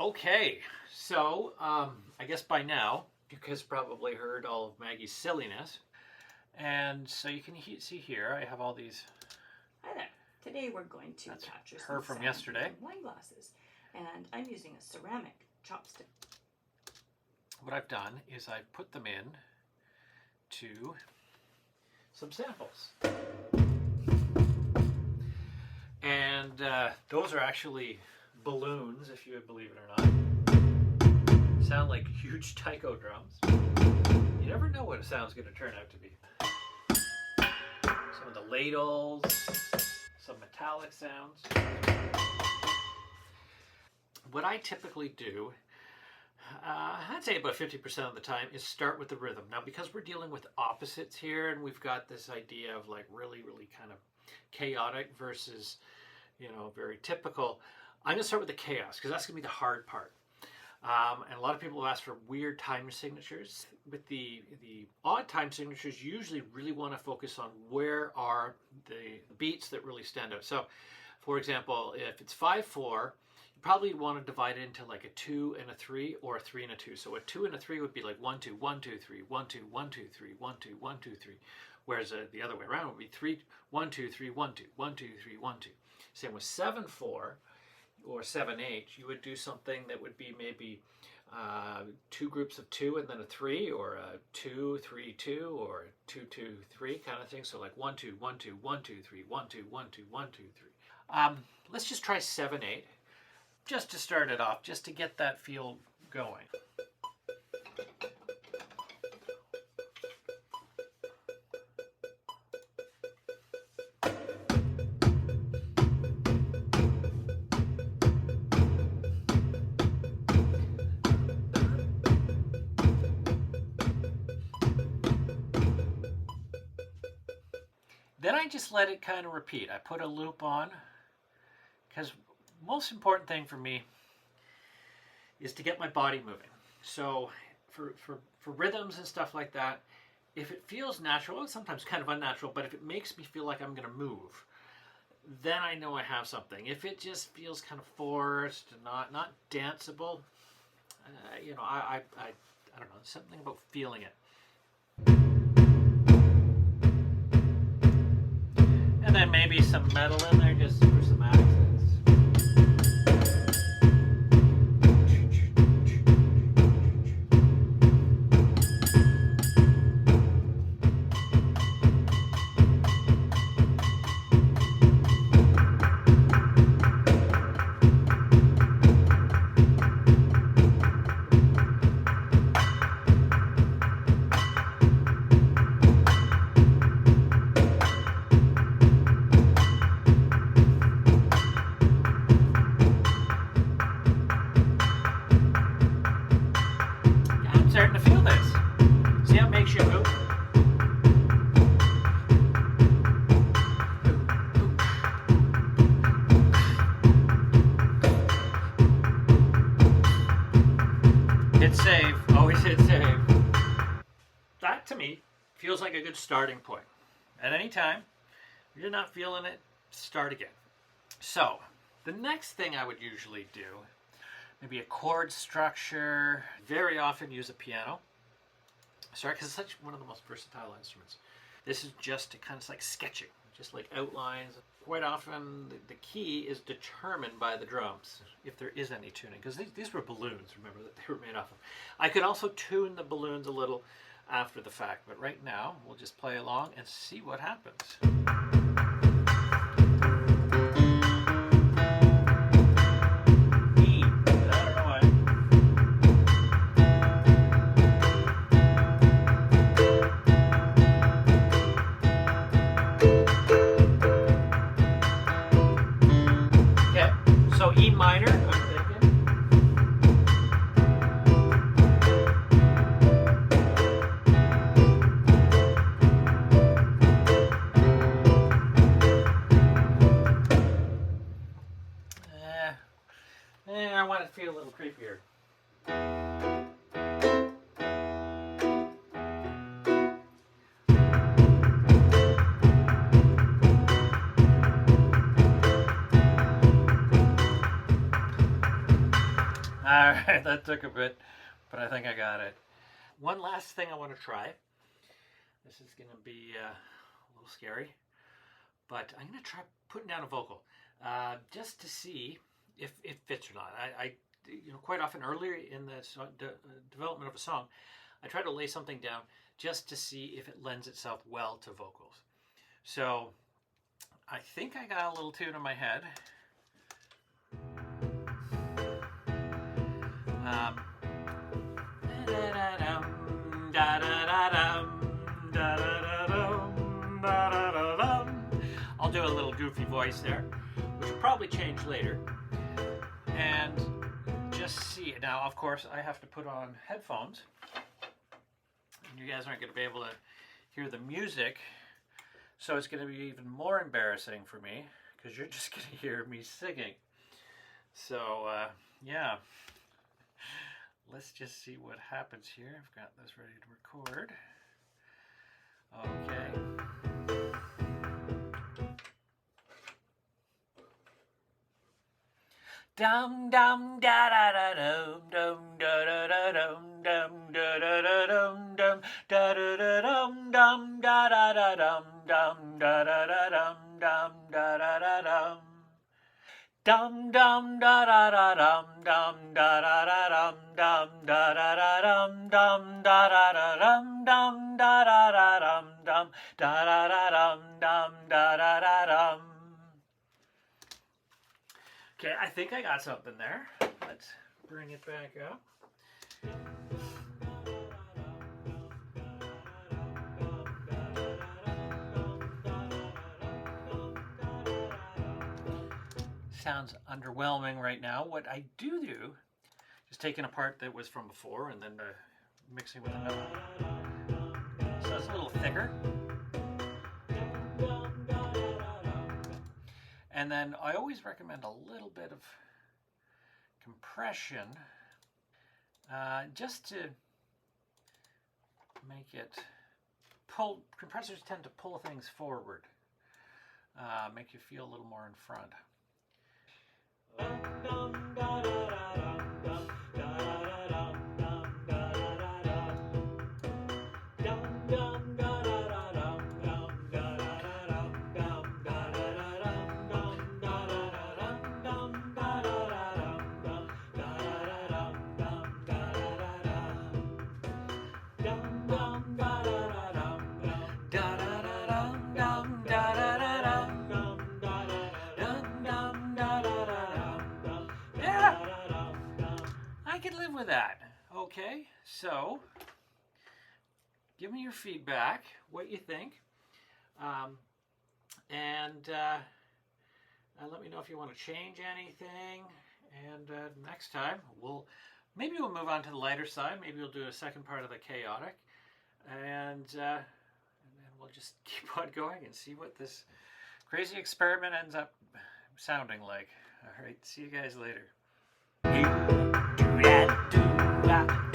Okay, so I guess by now you guys probably heard all of Maggie's silliness. And so you can see here, I have all these. Hi there. Today we're going to That's capture her some from sound yesterday. using wine glasses. And I'm using a ceramic chopstick. What I've done is I've put them in to some samples. And those are actually balloons, if you would believe it or not. Sound like huge taiko drums. You never know what a sound's going to turn out to be. Some of the ladles, some metallic sounds. What I typically do, I'd say about 50% of the time, is start with the rhythm. Now, because we're dealing with opposites here, and we've got this idea of like really kind of chaotic versus, very typical, I'm going to start with the chaos, because that's going to be the hard part. And a lot of people have asked for weird time signatures. With the odd time signatures, you usually really want to focus on where are the beats that really stand out. So, for example, if it's 5/4, you probably want to divide it into like a 2 and a 3, or a 3 and a 2. So a 2 and a 3 would be like 1 2 1 2 3 1 2 1 2 3 1 2 1 2 3. Whereas the other way around would be 3 1 2 3 1 2 1 2 3 1 2. Same with 7/4. Or 7/8, you would do something that would be maybe 2 groups of 2 and then a 3, or a 2 3 2, or 2 2 3 kind of thing. So like 1 2 1 2 1 2 3 1 2 1 2 1 2 3. Let's just try 7/8, just to start it off, just to get that feel going. Then I just let it kind of repeat. I put a loop on, because most important thing for me is to get my body moving. So for rhythms and stuff like that, if it feels natural, and sometimes kind of unnatural, but if it makes me feel like I'm going to move, then I know I have something. If it just feels kind of forced and not danceable, I don't know, something about feeling it. And then maybe some metal in there just for some accents. Starting to feel this. See how it makes you move? Hit save. Always hit save. That to me feels like a good starting point. At any time, if you're not feeling it, start again. So, the next thing I would usually do, maybe a chord structure. Very often use a piano. Sorry, because it's such one of the most versatile instruments. This is just kind of like sketching, just like outlines. Quite often, the key is determined by the drums, if there is any tuning, because these were balloons, remember, that they were made off of. I could also tune the balloons a little after the fact, but right now, we'll just play along and see what happens. So E minor, I'm thinking. I want it to feel a little creepier. Alright, that took a bit, but I think I got it. One last thing I want to try. This is going to be a little scary, but I'm going to try putting down a vocal just to see if it fits or not. I quite often earlier in the development of a song, I try to lay something down just to see if it lends itself well to vocals. So I think I got a little tune in my head. I'll do a little goofy voice there, which will probably change later. And just see it. Now, of course, I have to put on headphones. And you guys aren't going to be able to hear the music. So it's going to be even more embarrassing for me because you're just going to hear me singing. So, yeah. Let's just see what happens here. I've got this ready to record. Okay. Dum dum da da da dum dum da da da dum dum da da da dum dum da da da dum dum da da da dum dum da da da dum dum da da da dum. Dum dum da da da dum dum da da da dum dum da da da dum dum da da da dum dum da da da dum dum da da da dum dum da da da dum. Okay, I think I got something there. Let's bring it back up. Sounds underwhelming right now. What I do is taking a part that was from before and then mixing with another. So it's a little thicker. And then I always recommend a little bit of compression just to make it pull. Compressors tend to pull things forward, make you feel a little more in front. With that. Okay, so give me your feedback, what you think, and let me know if you want to change anything. And next time maybe we'll move on to the lighter side. Maybe we'll do a second part of the chaotic, and then we'll just keep on going and see what this crazy experiment ends up sounding like. All right, see you guys later. Do that, do that.